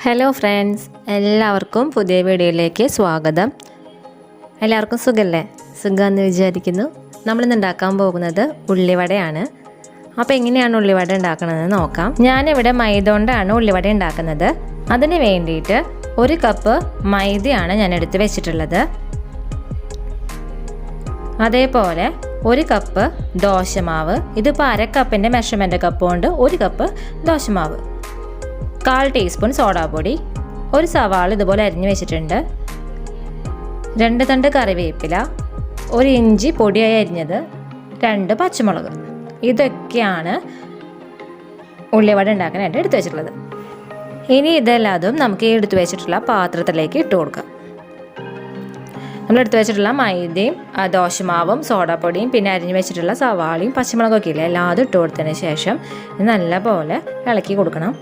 Hello friends, എല്ലാവർക്കും പുതിയ വീഡിയോയിലേക്ക് സ്വാഗതം. എല്ലാവർക്കും സുഖമല്ലേ? സുഖമെന്ന് വിചാരിക്കുന്നു. നമ്മളിന്ന് ഉണ്ടാക്കാൻ പോകുന്നത് ഉള്ളിവടയാണ്. അപ്പോൾ എങ്ങനെയാണ് ഉള്ളിവട ഉണ്ടാക്കണമെന്ന് നോക്കാം. ഞാനിവിടെ മൈദ കൊണ്ടാണ് ഉള്ളിവട ഉണ്ടാക്കുന്നത്. അതിന് വേണ്ടിയിട്ട് 1 കപ്പ് മൈദയാണ് ഞാൻ എടുത്ത് വെച്ചിട്ടുള്ളത്. അതേപോലെ 1 കപ്പ് ദോശമാവ്. ഇതിപ്പോൾ 1/2 കപ്പിൻ്റെ മെഷർമെൻ്റ് കപ്പ് കൊണ്ട് 1 കപ്പ് ദോശമാവ്. 1/4 ടീസ്പൂൺ സോഡാപ്പൊടി. 1 സവാള ഇതുപോലെ അരിഞ്ഞു വെച്ചിട്ടുണ്ട്. 2 തണ്ട് കറിവേപ്പില, 1 ഇഞ്ചി പൊടിയായി അരിഞ്ഞത്, 2 പച്ചമുളക്. ഇതൊക്കെയാണ് ഉള്ളിവട ഉണ്ടാക്കാനായിട്ട് എടുത്തു വെച്ചിട്ടുള്ളത്. ഇനി ഇതെല്ലാതും നമുക്ക് ഈ എടുത്തു വെച്ചിട്ടുള്ള പാത്രത്തിലേക്ക് ഇട്ട് കൊടുക്കാം. നമ്മൾ എടുത്തു വെച്ചിട്ടുള്ള മൈദയും ദോശമാവും സോഡാപ്പൊടിയും പിന്നെ അരിഞ്ഞു വെച്ചിട്ടുള്ള സവാളയും പച്ചമുളകൊക്കെ ഇല്ലേ, എല്ലാതും ഇട്ട് കൊടുത്തതിന് ശേഷം ഇത് നല്ലപോലെ ഇളക്കി കൊടുക്കണം.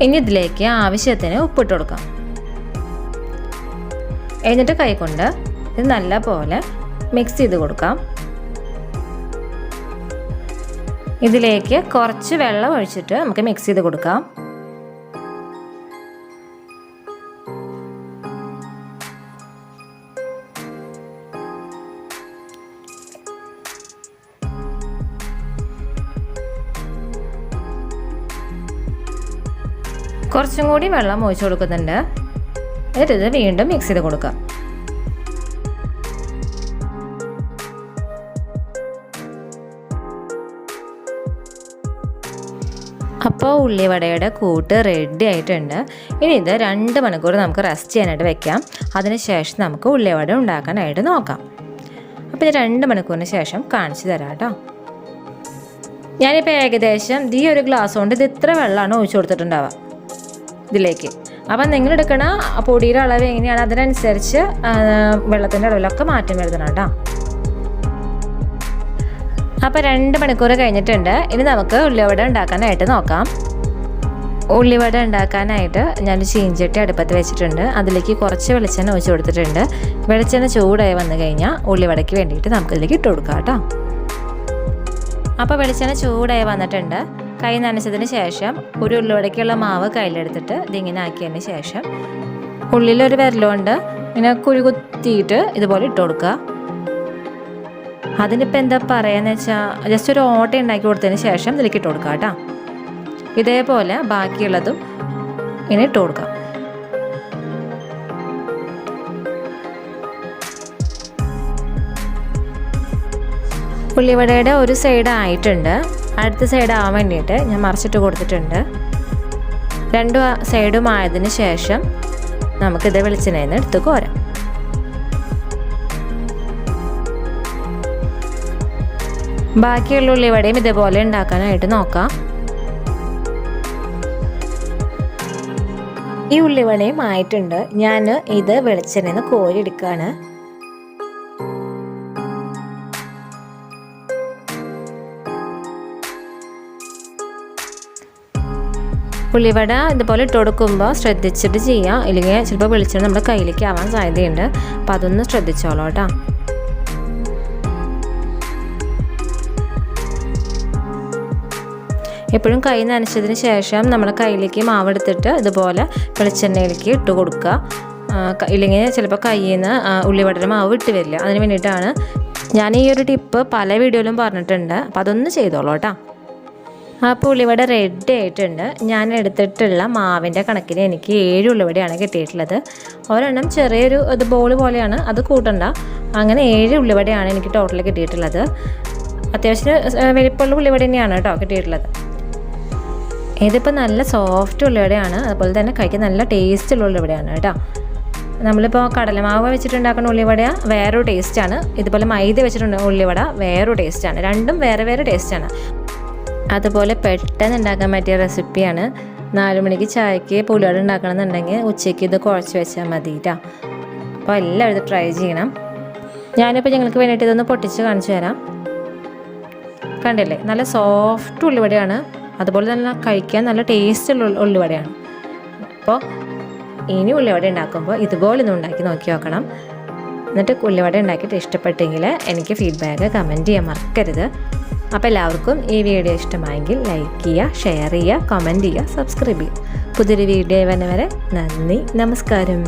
ഇനി ഇതിലേക്ക് ആവശ്യത്തിന് ഉപ്പിട്ട് കൊടുക്കാം. എന്നിട്ട് കൈകൊണ്ട് ഇത് നല്ലപോലെ മിക്സ് ചെയ്ത് കൊടുക്കാം. ഇതിലേക്ക് കുറച്ച് വെള്ളം ഒഴിച്ചിട്ട് നമുക്ക് മിക്സ് ചെയ്ത് കൊടുക്കാം. കുറച്ചും കൂടി വെള്ളം ഒഴിച്ചു കൊടുക്കുന്നുണ്ട്. എന്നിട്ട് ഇത് വീണ്ടും മിക്സ് ചെയ്ത് കൊടുക്കാം. അപ്പോൾ ഉള്ളിവടയുടെ കൂട്ട് റെഡി ആയിട്ടുണ്ട്. ഇനി ഇത് 2 മണിക്കൂർ നമുക്ക് റെസ്റ്റ് ചെയ്യാനായിട്ട് വെക്കാം. അതിനുശേഷം നമുക്ക് ഉള്ളിവട ഉണ്ടാക്കാനായിട്ട് നോക്കാം. അപ്പോൾ ഇത് 2 മണിക്കൂറിന് ശേഷം കാണിച്ചു തരാം കേട്ടോ. ഞാനിപ്പോൾ ഏകദേശം ഈ ഒരു ഗ്ലാസ് കൊണ്ട് ഇത് ഇത്ര വെള്ളമാണ് ഒഴിച്ചു കൊടുത്തിട്ടുണ്ടാവുക ഇതിലേക്ക്. അപ്പം നിങ്ങളെടുക്കണ പൊടിയുടെ അളവ് എങ്ങനെയാണ് അതിനനുസരിച്ച് വെള്ളത്തിൻ്റെ അളവിലൊക്കെ മാറ്റം വരുത്തണം കേട്ടോ. അപ്പോൾ 2 മണിക്കൂർ കഴിഞ്ഞിട്ടുണ്ട്. ഇനി നമുക്ക് ഉള്ളിവട ഉണ്ടാക്കാനായിട്ട് നോക്കാം. ഉള്ളിവട ഉണ്ടാക്കാനായിട്ട് ഞാൻ ചീഞ്ചട്ടി അടുപ്പത്ത് വെച്ചിട്ടുണ്ട്. അതിലേക്ക് കുറച്ച് വെളിച്ചെണ്ണ ഒഴിച്ച് കൊടുത്തിട്ടുണ്ട്. വെളിച്ചെണ്ണ ചൂടായി വന്നു കഴിഞ്ഞാൽ ഉള്ളിവടയ്ക്ക് വേണ്ടിയിട്ട് നമുക്കിതിലേക്ക് ഇട്ട് കൊടുക്കാം കേട്ടോ. അപ്പോൾ വെളിച്ചെണ്ണ ചൂടായി വന്നിട്ടുണ്ട്. കൈ നനച്ചതിന് ശേഷം ഒരു ഉള്ളിവടയ്ക്കുള്ള മാവ് കയ്യിലെടുത്തിട്ട് ഇതിങ്ങനെ ആക്കിയതിന് ശേഷം ഉള്ളിലൊരു വിരലുകൊണ്ട് ഇങ്ങനെ കുഴികുത്തിയിട്ട് ഇതുപോലെ ഇട്ട് കൊടുക്കുക. അതിനിപ്പോൾ എന്താ പറയുകയെന്ന് വെച്ചാൽ ജസ്റ്റ് ഒരു ഓട്ട ഉണ്ടാക്കി കൊടുത്തതിന് ശേഷം ഇതിലേക്ക് ഇട്ട് കൊടുക്കുക കേട്ടോ. ഇതേപോലെ ബാക്കിയുള്ളതും ഇങ്ങനെ ഇട്ട് കൊടുക്കാം. ഉള്ളിവടയുടെ ഒരു സൈഡ് ആയിട്ടുണ്ട്. അടുത്ത സൈഡ് ആവാൻ വേണ്ടിയിട്ട് ഞാൻ മറിച്ചിട്ട് കൊടുത്തിട്ടുണ്ട്. 2 സൈഡും ആയതിനു ശേഷം നമുക്കിത് വെളിച്ചെണ്ണയിൽ നിന്ന് എടുത്ത് കോരാം. ബാക്കിയുള്ള ഉള്ളിവടയും ഇതേപോലെ ഉണ്ടാക്കാനായിട്ട് നോക്കാം. ഈ ഉള്ളിവടയും ആയിട്ടുണ്ട്. ഞാൻ ഇത് വെളിച്ചെണ്ണയിൽ നിന്ന് കോരി എടുക്കുകയാണ്. ഉള്ളിവട ഇതുപോലെ ഇട്ട് കൊടുക്കുമ്പോൾ ശ്രദ്ധിച്ചിട്ട് ചെയ്യാം, ഇല്ലെങ്കിൽ ചിലപ്പോൾ വെളിച്ചെണ്ണ നമ്മുടെ കയ്യിലേക്ക് ആവാൻ സാധ്യതയുണ്ട്. അപ്പം അതൊന്ന് ശ്രദ്ധിച്ചോളൂ കേട്ടോ. എപ്പോഴും കൈ നനച്ചതിന് ശേഷം നമ്മുടെ കയ്യിലേക്ക് മാവെടുത്തിട്ട് ഇതുപോലെ വെളിച്ചെണ്ണയിലേക്ക് ഇട്ട് കൊടുക്കുക. ഇല്ലെങ്കിൽ ചിലപ്പോൾ കയ്യിൽ നിന്ന് ഉള്ളിവടയുടെ മാവ് വിട്ട് വരില്ല. അതിന് വേണ്ടിയിട്ടാണ് ഞാൻ ഈ ഒരു ടിപ്പ് പല വീഡിയോയിലും പറഞ്ഞിട്ടുണ്ട്. അപ്പം അതൊന്ന് ചെയ്തോളൂ കേട്ടോ. അപ്പോൾ ഉള്ളിവട റെഡി ആയിട്ടുണ്ട്. ഞാൻ എടുത്തിട്ടുള്ള മാവിൻ്റെ കണക്കിന് എനിക്ക് 7 ഉള്ളിവടയാണ് കിട്ടിയിട്ടുള്ളത്. ഒരെണ്ണം ചെറിയൊരു ബോൾ പോലെയാണ്, അത് കൂട്ടണ്ട. അങ്ങനെ 7 ഉള്ളിവടയാണ് എനിക്ക് ടോട്ടൽ കിട്ടിയിട്ടുള്ളത്. അത്യാവശ്യം വലിപ്പമുള്ള ഉള്ളിവട തന്നെയാണ് കേട്ടോ കിട്ടിയിട്ടുള്ളത്. ഇതിപ്പോൾ നല്ല സോഫ്റ്റ് ഉള്ളിവടയാണ്. അതുപോലെ തന്നെ കഴിക്കാൻ നല്ല ടേസ്റ്റുള്ള ഉള്ളിവടയാണ് കേട്ടോ. നമ്മളിപ്പോൾ കടലമാവ് വെച്ചിട്ടുണ്ടാക്കുന്ന ഉള്ളിവട വേറൊരു ടേസ്റ്റാണ്. ഇതുപോലെ മൈദ വെച്ചിട്ടുണ്ട് ഉള്ളിവട വേറൊരു ടേസ്റ്റാണ്. രണ്ടും വേറെ വേറെ ടേസ്റ്റാണ്. അതുപോലെ പെട്ടെന്ന് ഉണ്ടാക്കാൻ പറ്റിയ റെസിപ്പിയാണ്. 4 മണിക്ക് ചായക്ക് പുളിവട ഉണ്ടാക്കണമെന്നുണ്ടെങ്കിൽ ഉച്ചയ്ക്ക് ഇത് കുഴച്ച് വെച്ചാൽ മതി കേട്ടോ. അപ്പോൾ എല്ലാവരും ഇത് ട്രൈ ചെയ്യണം. ഞാനിപ്പോൾ ഞങ്ങൾക്ക് വേണ്ടിയിട്ട് ഇതൊന്ന് പൊട്ടിച്ച് കാണിച്ചു തരാം. കണ്ടില്ലേ, നല്ല സോഫ്റ്റ് ഉള്ളിവടയാണ്. അതുപോലെ തന്നെ കഴിക്കാൻ നല്ല ടേസ്റ്റുള്ള ഉള്ളിവടയാണ്. അപ്പോൾ ഇനി ഉള്ളിവട ഉണ്ടാക്കുമ്പോൾ ഇതുപോലെ ഒന്ന് ഉണ്ടാക്കി നോക്കി നോക്കണം. എന്നിട്ട് ഉള്ളിവട ഉണ്ടാക്കിയിട്ട് ഇഷ്ടപ്പെട്ടെങ്കിൽ എനിക്ക് ഫീഡ്ബാക്ക് കമൻറ്റ് ചെയ്യാൻ മറക്കരുത്. അപ്പോൾ എല്ലാവർക്കും ഈ വീഡിയോ ഇഷ്ടമായെങ്കിൽ ലൈക്ക് ചെയ്യുക, ഷെയർ ചെയ്യുക, കമൻറ്റ് ചെയ്യുക, സബ്സ്ക്രൈബ് ചെയ്യുക. പുതിയൊരു വീഡിയോ വരുന്നവരെ നന്ദി, നമസ്കാരം.